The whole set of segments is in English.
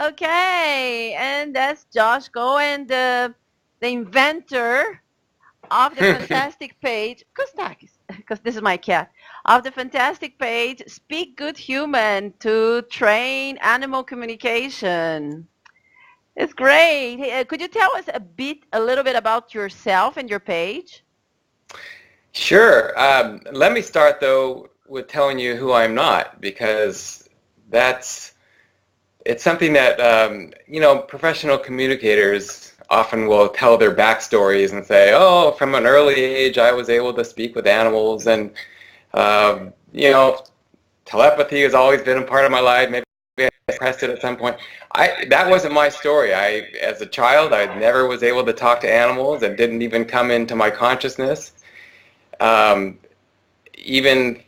Okay, and that's Josh Cohen, the inventor of the fantastic page, Kostakis, because this is my cat, of the fantastic page, Speak Good Human to train animal communication. It's great. Hey, could you tell us a little bit about yourself and your page? Sure. Let me start though with telling you who I'm not, because that's it's something that professional communicators often will tell their backstories and say, "Oh, from an early age, I was able to speak with animals, and um, you know, telepathy has always been a part of my life. Maybe I pressed it at some point." That wasn't my story. As a child, I never was able to talk to animals. It didn't even come into my consciousness. Um, Even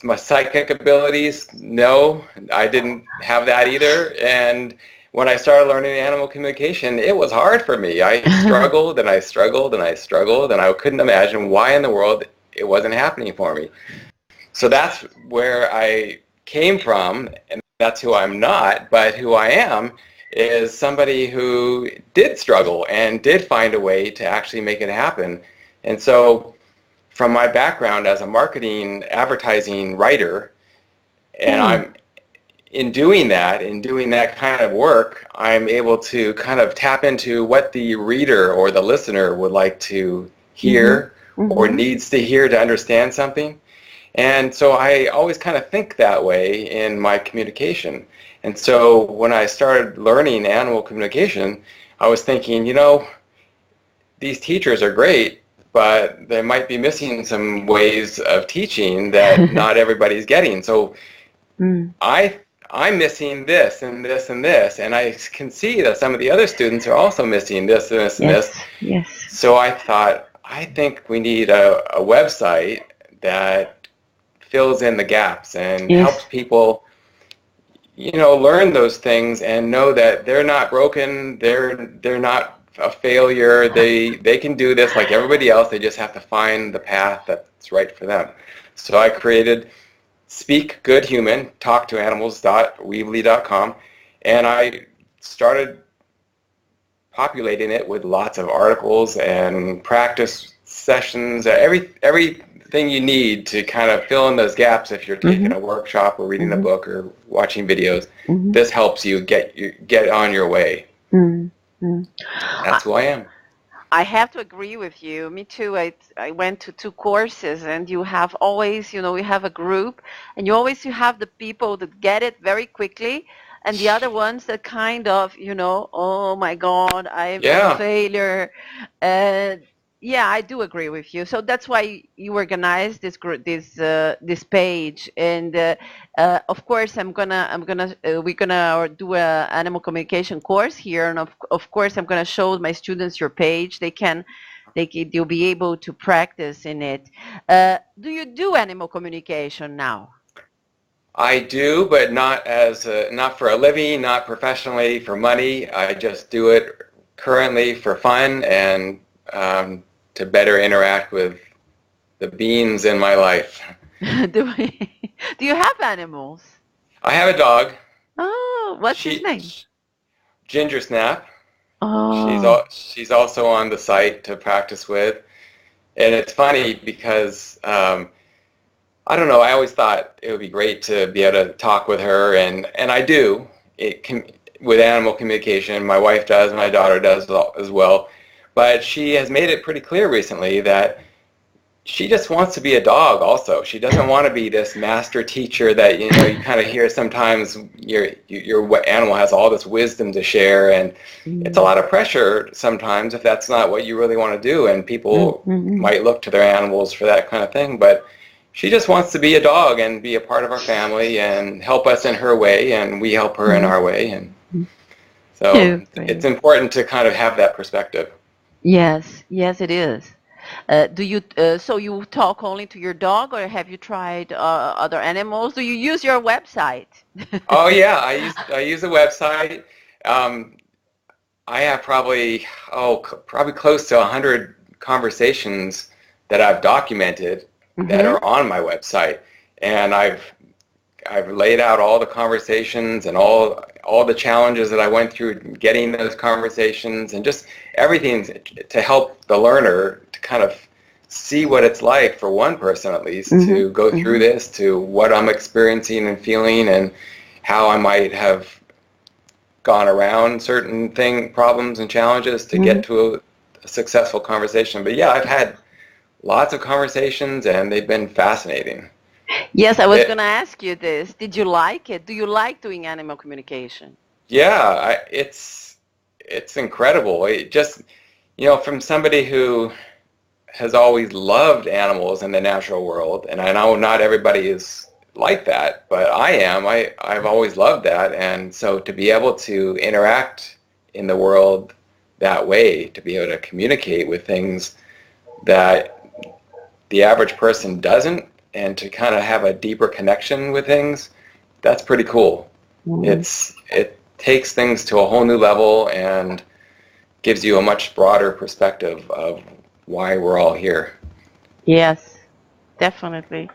my psychic abilities, no, I didn't have that either. And when I started learning animal communication, it was hard for me. I struggled and I struggled and I struggled, and I couldn't imagine why in the world it wasn't happening for me. So that's where I came from, and that's who I'm not. But who I am is somebody who did struggle and did find a way to actually make it happen. And so from my background as a marketing advertising writer, and Okay. I'm in doing that kind of work, I'm able to kind of tap into what the reader or the listener would like to Mhm. hear or Mhm. needs to hear to understand something. And so I always kind of think that way in my communication. And so when I started learning animal communication, I was thinking, these teachers are great, but they might be missing some ways of teaching that not everybody's getting. So Mm. I I'm missing this and this and this, and I can see that some of the other students are also missing this and this and Yes. this. Yes. So I thought, I think we need a website that fills in the gaps and helps Yes. people, learn those things and know that they're not broken, they're not a failure. They can do this like everybody else. They just have to find the path that's right for them. So I created Speak Good Human, talktoanimals.weebly.com, and I started populating it with lots of articles and practice sessions, everything you need to kind of fill in those gaps if you're taking Mhm. a workshop or reading a Mhm. book or watching videos. Mhm. This helps you get on your way. Mm. Mm. That's who I am. I have to agree with you. Me too. I went to two courses, and you have always, you have a group, and you have the people that get it very quickly, and the other ones that kind of, oh my God, I'm a Yeah. failure. Uh, yeah, I do agree with you. So that's why you organized this group, this page, and of course we're gonna do a animal communication course here, and of course I'm gonna show my students your page. They'll be able to practice in it. Do you do animal communication now? I do, but not for a living, not professionally for money. I just do it currently for fun and um, to better interact with the beings in my life. Do you have animals? I have a dog. Oh, what's his She, name? Ginger Snap. Oh. She's also on the site to practice with, and it's funny because I don't know. I always thought it would be great to be able to talk with her, and I do. It can with animal communication. My wife does, my daughter does as well. But she has made it pretty clear recently that she just wants to be a dog also. She doesn't want to be this master teacher that you kind of hear sometimes your animal has all this wisdom to share, and it's a Mm, lot of pressure sometimes if that's not what you really want to do, and mm, people mm, mm, might look to their animals for that kind of thing. But she just wants to be a dog and be a part of our family and help us in her way, and we help her in mm, our way. And mm. so Oh, it's great. important to kind of have that perspective. Yes, yes, it is. So you talk only to your dog, or have you tried other animals? Do you use your website? Oh yeah, I use a website. Um, I have probably close to 100 conversations that I've documented that Mm-hmm. are on my website, and I've laid out all the conversations and all the challenges that I went through getting those conversations, and just everything to help the learner to kind of see what it's like for one person at least to go through this, to what I'm experiencing and feeling, and how I might have gone around certain problems and challenges to get to a successful conversation. But yeah, I've had lots of conversations, and they've been fascinating. Yes, I was going to ask you this. Did you like it? Do you like doing animal communication? Yeah, it's incredible. It just, from somebody who has always loved animals in the natural world, and I know not everybody is like that, but I am. I've always loved that, and so to be able to interact in the world that way, to be able to communicate with things that the average person doesn't, and to kind of have a deeper connection with things, that's pretty cool. It takes things to a whole new level and gives you a much broader perspective of why we're all here. Yes, definitely.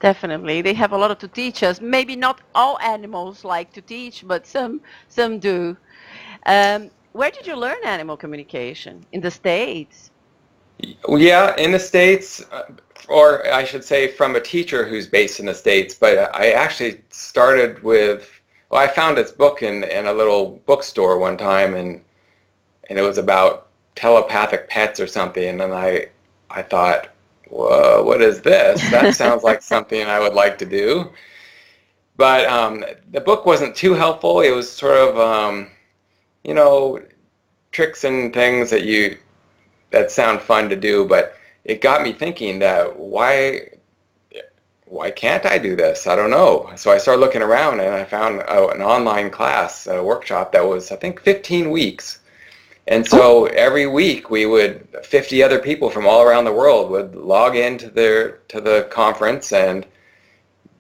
Definitely. They have a lot to teach us. Maybe not all animals like to teach, but some do. Where did you learn animal communication? In the States? Yeah, in the States, or I should say from a teacher who's based in the States, but I actually started with, well, I found this book in a little bookstore one time, and it was about telepathic pets or something, and I thought, whoa, what is this? That sounds like something I would like to do. But the book wasn't too helpful. It was sort of, you know, tricks and things that sound fun to do, but it got me thinking that why can't I do this? I don't know. So I started looking around, and I found an online class, a workshop that was, I think, 15 weeks. And so every week 50 other people from all around the world would log into to the conference and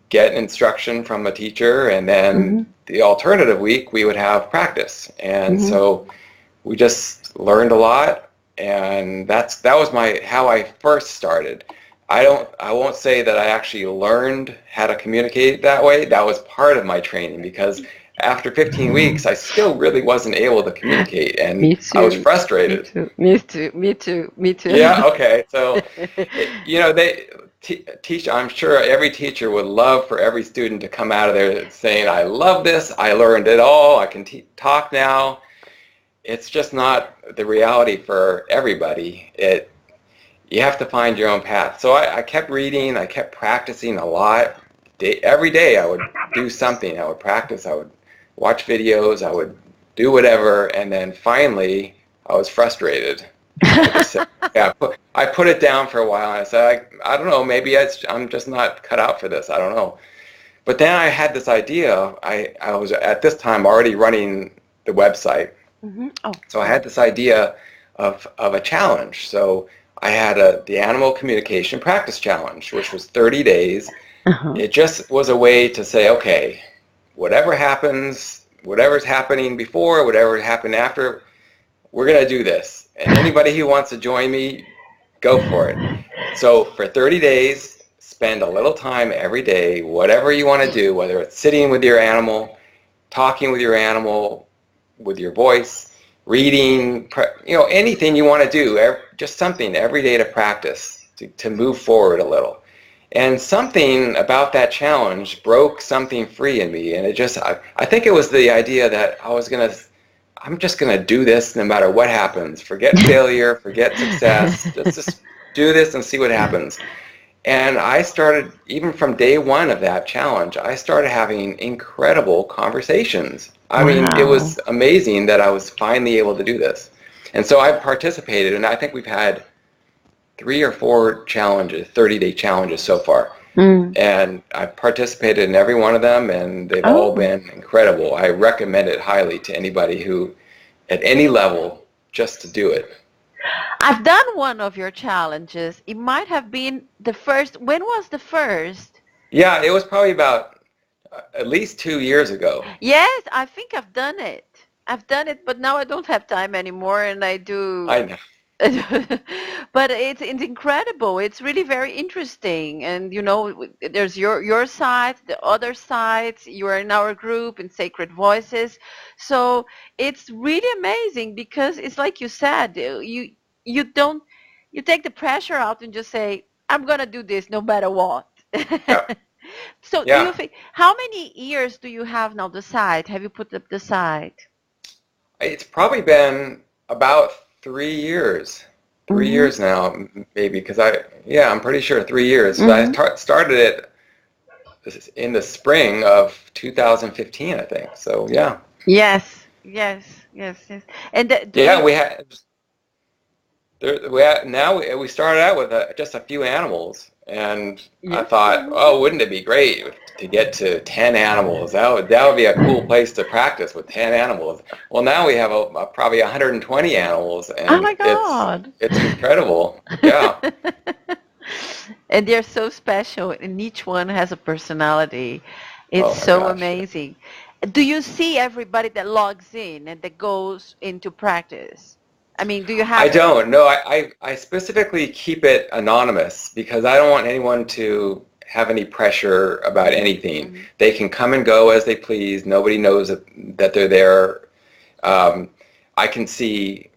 get instruction from a teacher, and then the alternative week we would have practice. And so we just learned a lot, and that was how I first started. I won't say that I actually learned how to communicate that way. That was part of my training, because after 15 weeks, I still really wasn't able to communicate, and I was frustrated. Me too. Yeah, okay. So, I'm sure every teacher would love for every student to come out of there saying, I love this, I learned it all, I can talk now. It's just not the reality for everybody. You have to find your own path. So I kept reading, I kept practicing a lot. Every day I would do something. I would practice, I would watch videos, I would do whatever, and then finally I was frustrated. I put it down for a while, and I said, I don't know, maybe I'm just not cut out for this, I don't know. But then I had this idea. I was at this time already running the website. So I had this idea of a challenge. So I had the Animal Communication Practice Challenge, which was 30 days. It just was a way to say, okay, whatever happens, whatever's happening before, whatever happened after, we're going to do this. And anybody who wants to join me, go for it. So for 30 days, spend a little time every day, whatever you want to do, whether it's sitting with your animal, talking with your animal, with your voice, reading, anything you want to do, just something every day to practice, to move forward a little. And something about that challenge broke something free in me, and I think it was the idea that I'm just going to do this no matter what happens. Forget failure, forget success, just do this and see what happens. And I started, even from day one of that challenge, I started having incredible conversations. I mean, it was amazing that I was finally able to do this. And so I participated, and I think we've had 3 or 4 challenges, 30-day challenges so far. And I've participated in every one of them, and they've all been incredible. I recommend it highly to anybody who, at any level, just to do it. I've done one of your challenges. It might have been the first. When was the first? Yeah, it was probably about at least 2 years ago. Yes, I think I've done it. But now I don't have time anymore, and I do. I know. But it's incredible. It's really very interesting. And there's your side, the other sides. You are in our group in Sacred Voices. So it's really amazing because it's like you said, you don't you take the pressure out and just say, I'm gonna do this no matter what. Yeah. So do you Yeah. think how many years do you have now the site? Have you put up the site? It's probably been about 3 years. Three Mm-hmm. years now, maybe, because yeah, I'm pretty sure 3 years. So Mm-hmm. started it in the spring of 2015, I think. So yeah. Yes, yes, yes, yes. And do Yeah, you? now we started out with just a few animals, and I Yes. thought, oh, wouldn't it be great to get to 10 animals? That would be a cool place to practice with 10 animals. Well, now we have probably 120 animals, Oh and my God. it's incredible. Yeah. And they're so special, and each one has a personality. It's Oh my so gosh. Yeah. amazing. Do you see everybody that logs in and that goes into practice? I mean, do you I have? don't. No, I specifically keep it anonymous because I don't want anyone to have any pressure about anything. Mm-hmm. They can come and go as they please. Nobody knows that they're there. Um, I can see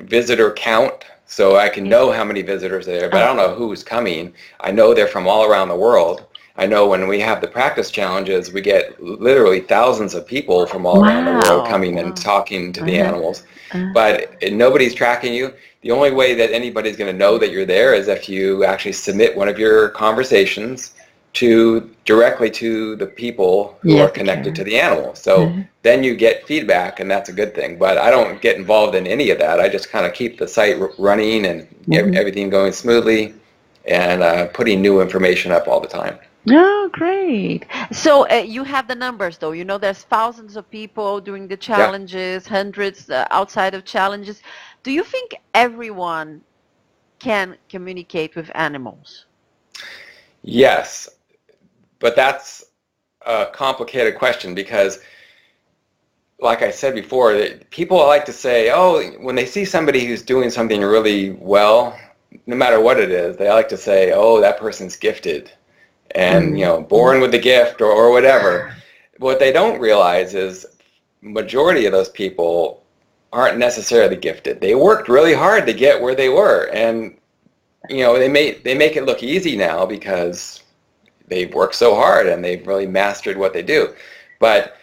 visitor count, so I can Yeah. know how many visitors are there, but I don't Okay. know who's coming. I know they're from all around the world. I know when we have the practice challenges, we get literally thousands of people from all around the world Wow. coming and Wow. talking to the Uh-huh. animals. Uh, But nobody's tracking you. The only way that anybody's going to know that you're there is if you actually submit one of your conversations directly to the people who are yes, the connected to carrot. the animal. So Uh-huh. then you get feedback, and that's a good thing. But I don't get involved in any of that. I just kind of keep the site running and Mm-hmm. everything going smoothly, and putting new information up all the time. Oh, great. So you have the numbers, though. There's thousands of people doing the Yeah. challenges, hundreds outside of challenges. Do you think everyone can communicate with animals? Yes, but that's a complicated question because, like I said before, that people like to say, oh, when they see somebody who's doing something really well, no matter what it is, they like to say, oh, that person's gifted and, Mm-hmm. born with a gift or whatever. What they don't realize is majority of those people aren't necessarily gifted. They worked really hard to get where they were, and they make it look easy now because they've worked so hard and they've really mastered what they do. But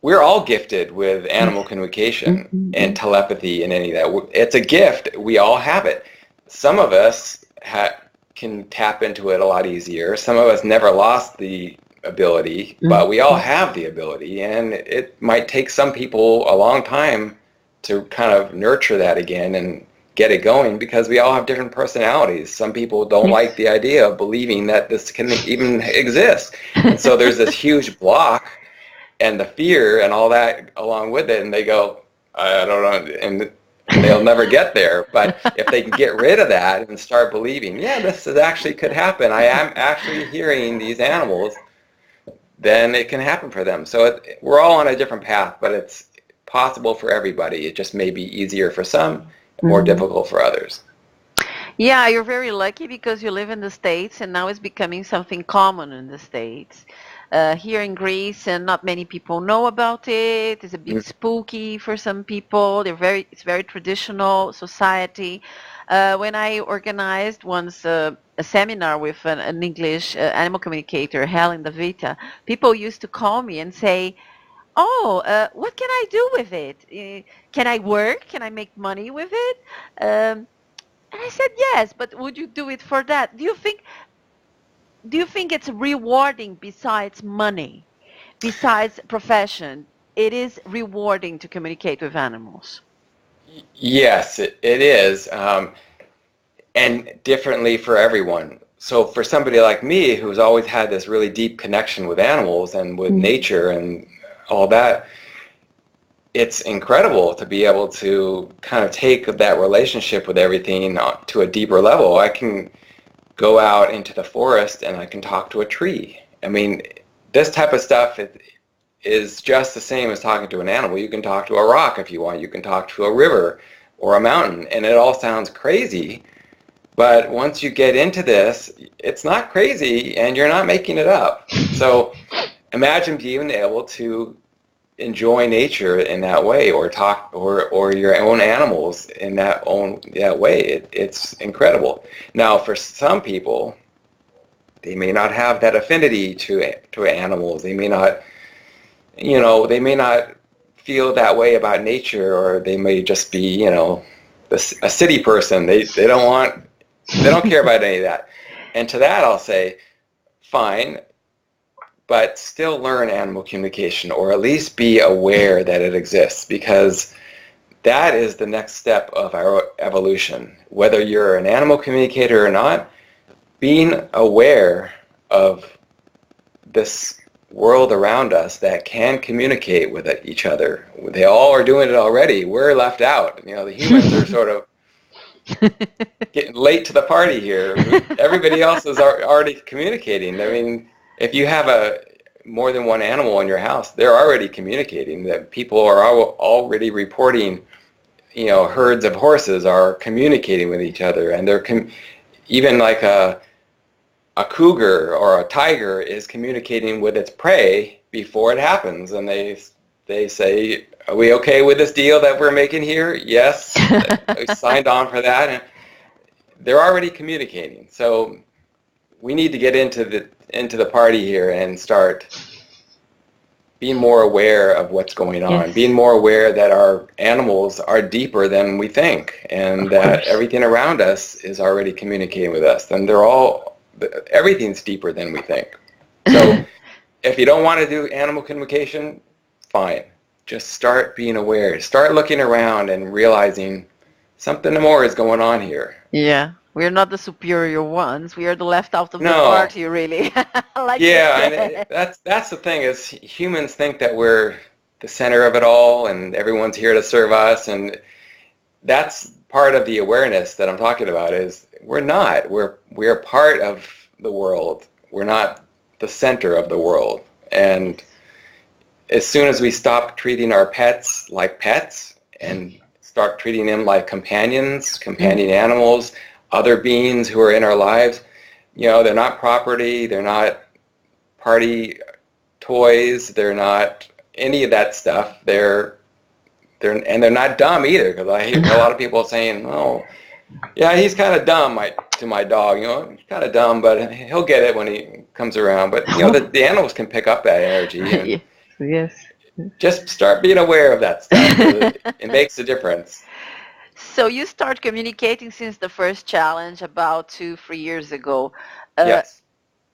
we're all gifted with Yes. animal communication Mm-hmm. and telepathy and any of that. It's a gift. We all have it. Some of us can tap into it a lot easier. Some of us never lost the ability, but we all Mm-hmm. have the ability, and it might take some people a long time to kind of nurture that again and get it going because we all have different personalities. Some people don't like Yes. the idea of believing that this can even exist. And so there's this huge block and the fear and all that along with it, and they go, I don't know, and they'll never get there. But if they can get rid of that and start believing, yeah, this is actually could happen. I am actually hearing these animals, then it can happen for them. So we're all on a different path, but it's possible for everybody. It just may be easier for some and more Mhm. difficult for others. Yeah, you're very lucky because you live in the States and now it's becoming something common in the States. Here in Greece, and not many people know about it. It's a bit Mm. spooky for some people. It's very traditional society. When I organized once a seminar with an English animal communicator, Helen Davita, people used to call me and say, "Oh, what can I do with it? Can I work? Can I make money with it?" Um, and I said, yes, but would you do it for that? Do you think it's rewarding besides money, besides profession? It is rewarding to communicate with animals. Yes, it is. And differently for everyone. So for somebody like me who's always had this really deep connection with animals and with Mm. nature and all that, it's incredible to be able to kind of take that relationship with everything to a deeper level. I can go out into the forest and I can talk to a tree. I mean, this type of stuff is just the same as talking to an animal. You can talk to a rock if you want. You can talk to a river or a mountain. And it all sounds crazy, but once you get into this, it's not crazy and you're not making it up. So imagine being able to enjoy nature in that way, or talk, or your own animals in that way. It's incredible. Now, for some people, they may not have that affinity to animals. They may not, they may not feel that way about nature, or they may just be, a city person. They don't care about any of that. And to that, I'll say, fine, but still learn animal communication, or at least be aware that it exists, because that is the next step of our evolution. Whether you're an animal communicator or not, being aware of this world around us that can communicate with each other. They all are doing it already. We're left out. The humans are sort of getting late to the party here. Everybody else is already communicating. I mean, if you have more than one animal in your house, they're already communicating. That people are already reporting, herds of horses are communicating with each other, and they're even like a cougar or a tiger is communicating with its prey before it happens, and they say, "Are we okay with this deal that we're making here?" Yes, we signed on for that, and they're already communicating. So we need to get into the party here and start being more aware of what's going on, yes. Being more aware that our animals are deeper than we think, and that everything around us is already communicating with us, and everything's deeper than we think. So if you don't want to do animal communication, fine. Just start being aware. Start looking around and realizing something more is going on here. Yeah. We're not the superior ones. We are the left out of the party, really. And that's the thing, is humans think that we're the center of it all and everyone's here to serve us, and that's part of the awareness that I'm talking about. Is we're not. We're part of the world. We're not the center of the world. And as soon as we stop treating our pets like pets and start treating them like companion animals, other beings who are in our lives, they're not property, they're not party toys, they're not any of that stuff. They're not dumb either, because I hear a lot of people saying, "Oh, yeah, he's kind of dumb," to my dog. He's kind of dumb, but he'll get it when he comes around. But the animals can pick up that energy. And yes. Just start being aware of that stuff. It makes a difference. So you start communicating since the first challenge about 2-3 years ago. Yes.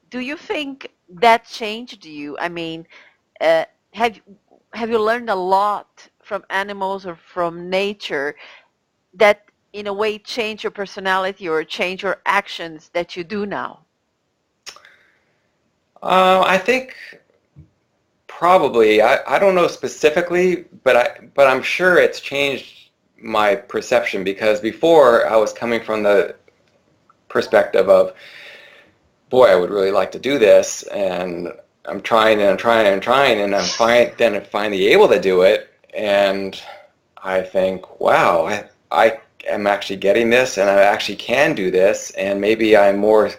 Do you think that changed you? I mean, have you learned a lot from animals or from nature that in a way change your personality or change your actions that you do now? I think probably. I don't know specifically, but I'm sure it's changed my perception, because before I was coming from the perspective of, boy, I would really like to do this, and I'm trying and I'm trying and I'm trying, and I'm finally able to do it, and I think, wow, I am actually getting this, and I actually can do this, and maybe I'm more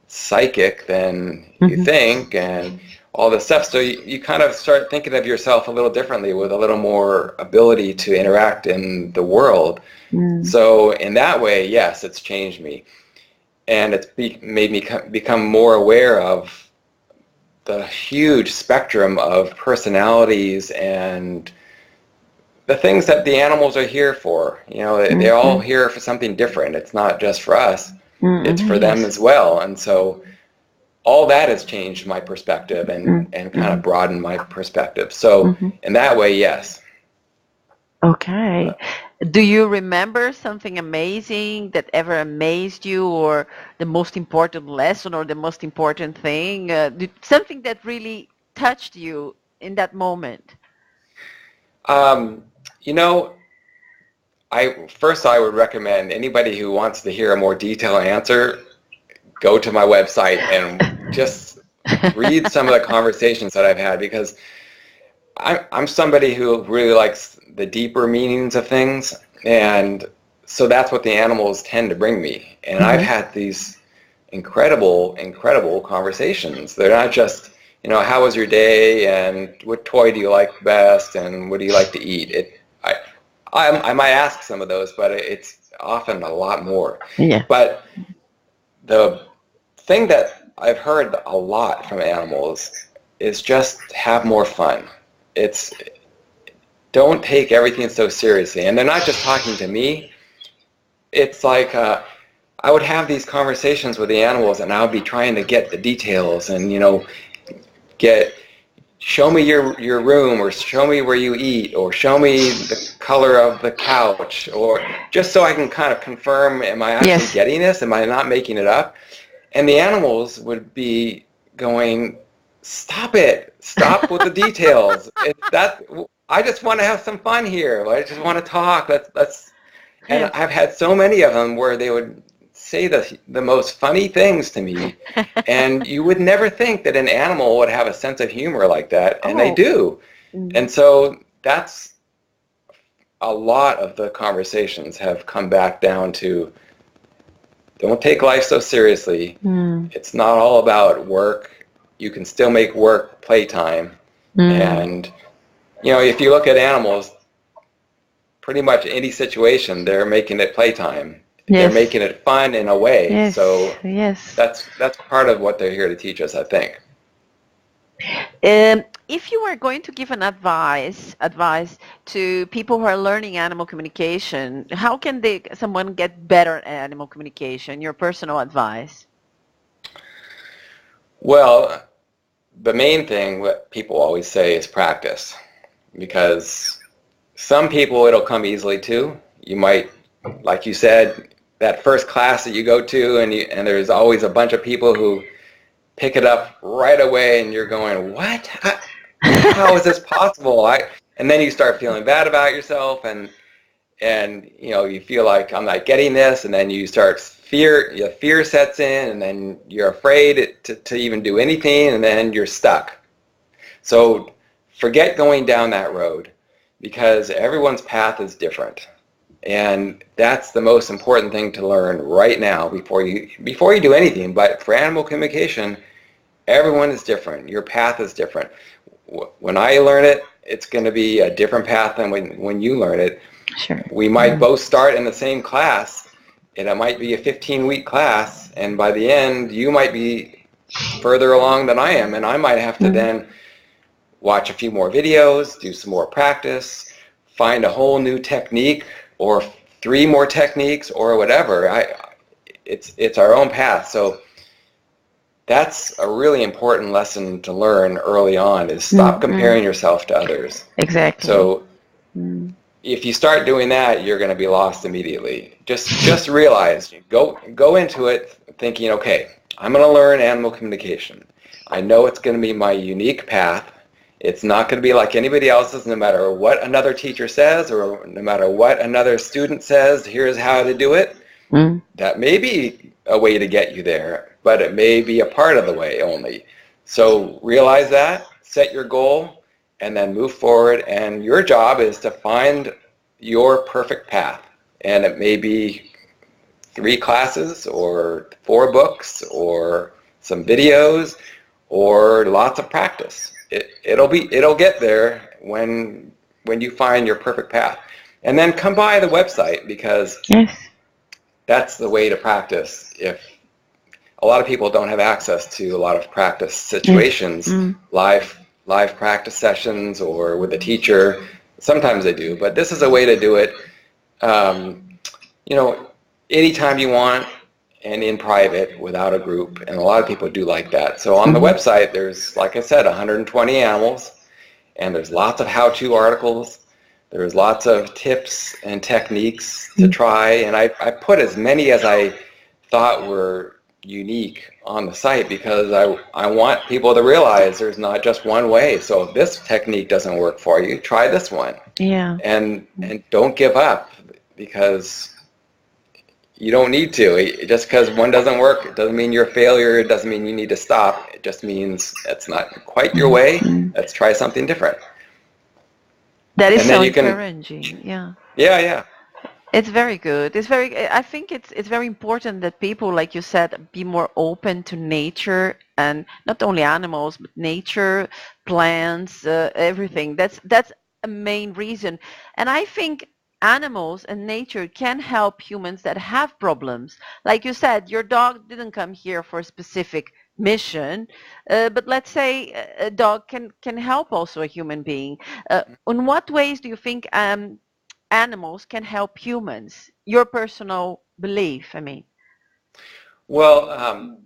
psychic than you think, and all this stuff. So you kind of start thinking of yourself a little differently, with a little more ability to interact in the world. So in that way, yes, it's changed me. And it's made me become more aware of the huge spectrum of personalities and the things that the animals are here for. They're all here for something different. It's not just for us. It's for them as well. And so all that has changed my perspective and kind of broadened my perspective. So in that way, yes. Okay. Do you remember something amazing that ever amazed you, or the most important lesson, or the most important thing? Something that really touched you in that moment? I would recommend anybody who wants to hear a more detailed answer, go to my website and just read some of the conversations that I've had, because I'm somebody who really likes the deeper meanings of things, And so that's what the animals tend to bring me. And I've had these incredible conversations. They're not just, how was your day and what toy do you like best and what do you like to eat? I might ask some of those, but it's often a lot more. Yeah. But the thing that I've heard a lot from animals is just have more fun. It's don't take everything so seriously. And they're not just talking to me. It's like I would have these conversations with the animals, and I would be trying to get the details and show me your room, or show me where you eat, or show me the color of the couch, or just so I can kind of confirm, am I actually Yes. getting this? Am I not making it up? And the animals would be going, stop it, stop with the details. I just want to have some fun here. I just want to talk. And Yes. I've had so many of them where they would say the most funny things to me, and you would never think that an animal would have a sense of humor like that, and they Oh. do. And so that's a lot of the conversations have come back down to, don't take life so seriously. It's not all about work. You can still make work playtime. And, if you look at animals, pretty much any situation, they're making it playtime. They're Yes. making it fun in a way. Yes. So Yes. that's part of what they're here to teach us, I think. If you were going to give an advice to people who are learning animal communication, how can someone get better at animal communication? Your personal advice. Well, the main thing what people always say is practice, because some people it'll come easily to. You might, like you said, that first class that you go to, and there's always a bunch of people who pick it up right away, and you're going, what? How is this possible? And then you start feeling bad about yourself, and you feel like I'm not getting this, and then you start fear sets in, and then you're afraid to even do anything, and then you're stuck. So forget going down that road, because everyone's path is different. And that's the most important thing to learn right now before you do anything. But for animal communication, everyone is different. Your path is different. When I learn it, it's going to be a different path than when you learn it. Sure. We might both start in the same class, and it might be a 15-week class, and by the end, you might be further along than I am, and I might have to then watch a few more videos, do some more practice, find a whole new technique, or 3 more techniques, or whatever. It's our own path. So that's a really important lesson to learn early on, is stop comparing yourself to others. Exactly. So if you start doing that, you're going to be lost immediately. Just realize, go into it thinking, okay, I'm going to learn animal communication. I know it's going to be my unique path. It's not going to be like anybody else's, no matter what another teacher says, or no matter what another student says, here's how to do it. That may be a way to get you there, but it may be a part of the way only. So realize that, set your goal, and then move forward. And your job is to find your perfect path. And it may be 3 classes, or 4 books, or some videos, or lots of practice. It'll get there when you find your perfect path. And then come by the website, because that's the way to practice. If a lot of people don't have access to a lot of practice situations, live practice sessions, or with a teacher. Sometimes they do, but this is a way to do it, anytime you want, and in private without a group. And a lot of people do like that. So on the website, there's, like I said, 120 animals, and there's lots of how-to articles. There's lots of tips and techniques to try, and I put as many as I thought were unique on the site, because I want people to realize there's not just one way. So if this technique doesn't work for you, try this one. Yeah. And don't give up, because you don't need to. Just because one doesn't work, it doesn't mean you're a failure. It doesn't mean you need to stop. It just means it's not quite your way. Let's try something different. That is And then so you can, encouraging. Yeah. yeah. It's very good. It's very. I think it's very important that people, like you said, be more open to nature, and not only animals, but nature, plants, everything. That's a main reason. And I think animals and nature can help humans that have problems. Like you said, your dog didn't come here for a specific mission, but let's say a dog can help also a human being. In what ways do you think animals can help humans? Your personal belief, I mean. Well,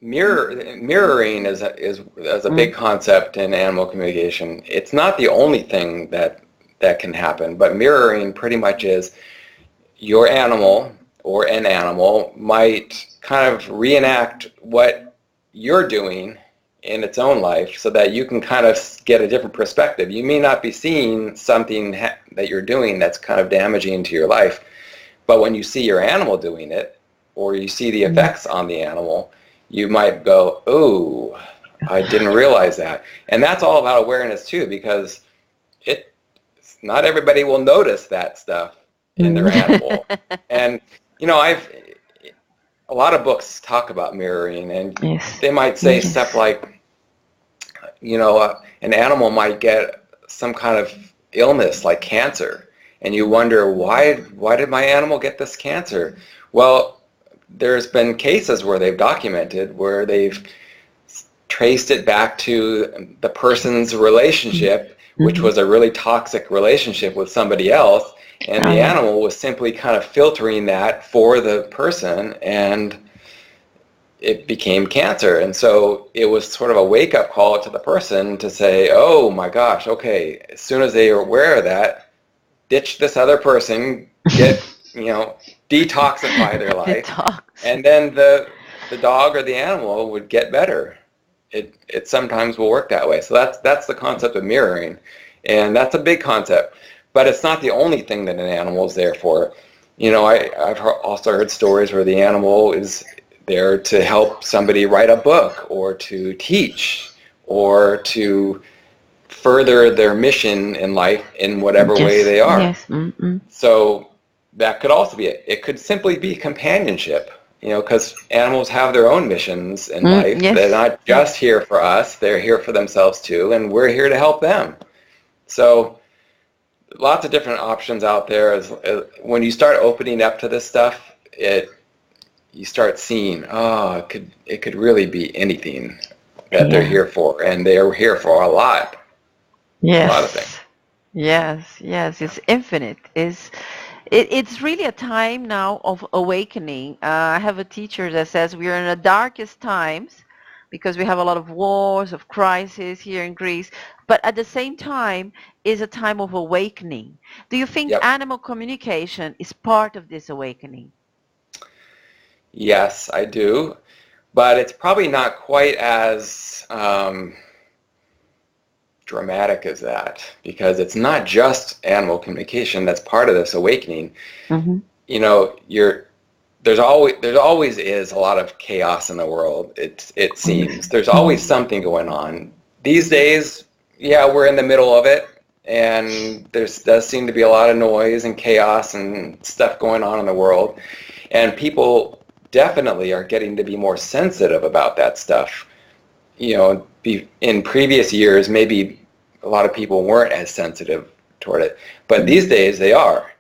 mirroring is a big Mm. concept in animal communication. It's not the only thing that can happen, but mirroring pretty much is your animal or an animal might kind of reenact what you're doing in its own life so that you can kind of get a different perspective. You may not be seeing something that you're doing that's kind of damaging to your life, but when you see your animal doing it or you see the Mm. effects on the animal, you might go, oh, I didn't realize that. And that's all about awareness too, because it not everybody will notice that stuff in their Mm. animal. And I've a lot of books talk about mirroring, and Yes. they might say stuff Yes. like, an animal might get some kind of illness like cancer, and you wonder why did my animal get this cancer? Well, there's been cases where they've documented where they've traced it back to the person's relationship, which Mm-hmm. was a really toxic relationship with somebody else, and Oh the yeah. animal was simply kind of filtering that for the person, and it became cancer. And so it was sort of a wake-up call to the person to say, oh my gosh, okay, as soon as they are aware of that, ditch this other person, detoxify their The life, dogs. and then the dog or the animal would get better. It sometimes will work that way. So that's the concept of mirroring, and that's a big concept. But it's not the only thing that an animal is there for. I've also heard stories where the animal is there to help somebody write a book or to teach or to further their mission in life in whatever way Yes. they are. Yes. Mm-mm. So that could also be it. It could simply be companionship, because animals have their own missions in Mm, life. They're yes. not just here for us, they're here for themselves too, and we're here to help them. So lots of different options out there. When you start opening up to this stuff, you start seeing, oh, it could really be anything that they're Yeah. here for, and they're here for a lot of things. Yes. Yes. Yes. Yeah. It's infinite. It's really a time now of awakening. I have a teacher that says we are in the darkest times because we have a lot of wars, of crisis here in Greece, but at the same time is a time of awakening. Do you think Yep. animal communication is part of this awakening? Yes, I do, but it's probably not quite as dramatic as that, because it's not just animal communication that's part of this awakening. Mm-hmm. You know, there's always is a lot of chaos in the world. It Yes. seems there's Mm. always something going on these days. Yeah, we're in the middle of it, and does seem to be a lot of noise and chaos and stuff going on in the world, and people definitely are getting to be more sensitive about that stuff. In previous years, maybe a lot of people weren't as sensitive toward it, but these days they are.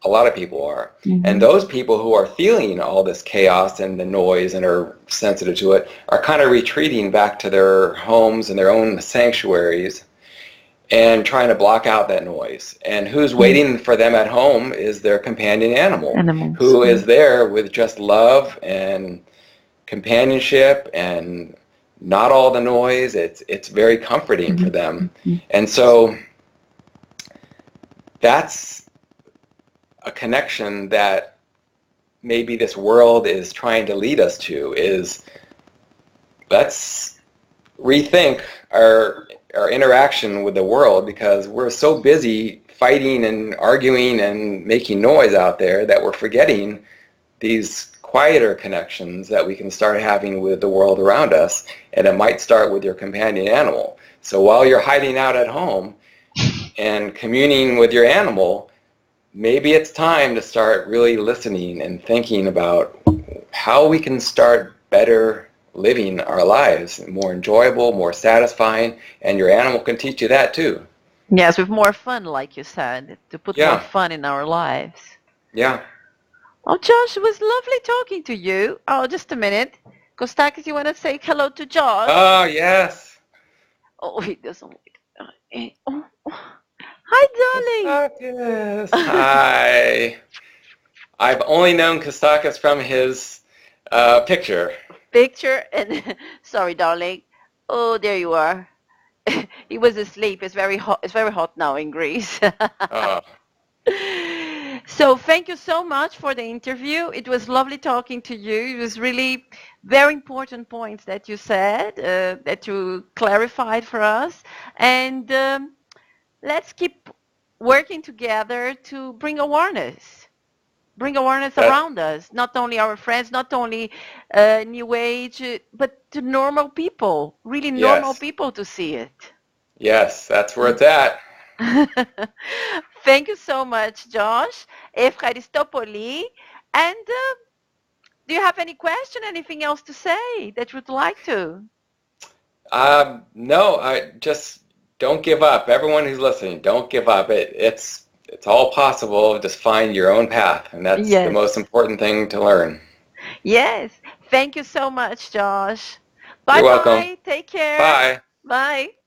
A lot of people are. And Mm-hmm. those people who are feeling all this chaos and the noise and are sensitive to it are kind of retreating back to their homes and their own sanctuaries and trying to block out that noise. And who's Yes. waiting for them at home is their companion animal, Animals. who Mm. is there with just love and companionship and not all the noise. It's very comforting for Mhm. them. Mhm. And so that's a connection that maybe this world is trying to lead us to, is let's rethink our interaction with the world, because we're so busy fighting and arguing and making noise out there that we're forgetting these quieter connections that we can start having with the world around us. And it might start with your companion animal. So while you're hiding out at home and communing with your animal, maybe it's time to start really listening and thinking about how we can start better living our lives, more enjoyable, more satisfying, and your animal can teach you that too. Yes, with more fun, like you said, to put more Yeah, fun in our lives. yeah. Oh, Josh, it was lovely talking to you. Oh, just a minute. Kostakis, you want to say hello to Josh? Oh, yes. Oh, he doesn't like it. Hi, Kostakis. darling. Hi. I've only known Kostakis from his picture. Picture and sorry, darling. Oh, there you are. He was asleep. It's very hot. It's very hot now in Greece. Oh, So thank you so much for the interview. It was lovely talking to you. It was really very important points that you said, that you clarified for us. And let's keep working together to bring awareness that, around us, not only our friends, not only New Age, but to normal people, really normal yes. people to see it. Yes, that's where it's at. Thank you so much, Josh. Efkaristopoli. And do you have any question, anything else to say that you would like to? No, I just don't give up. Everyone who's listening, don't give up. It's all possible. Just find your own path, and that's the Yes. most important thing to learn. Yes. Thank you so much, Josh. You're welcome. Bye-bye. Take care. Bye. Bye.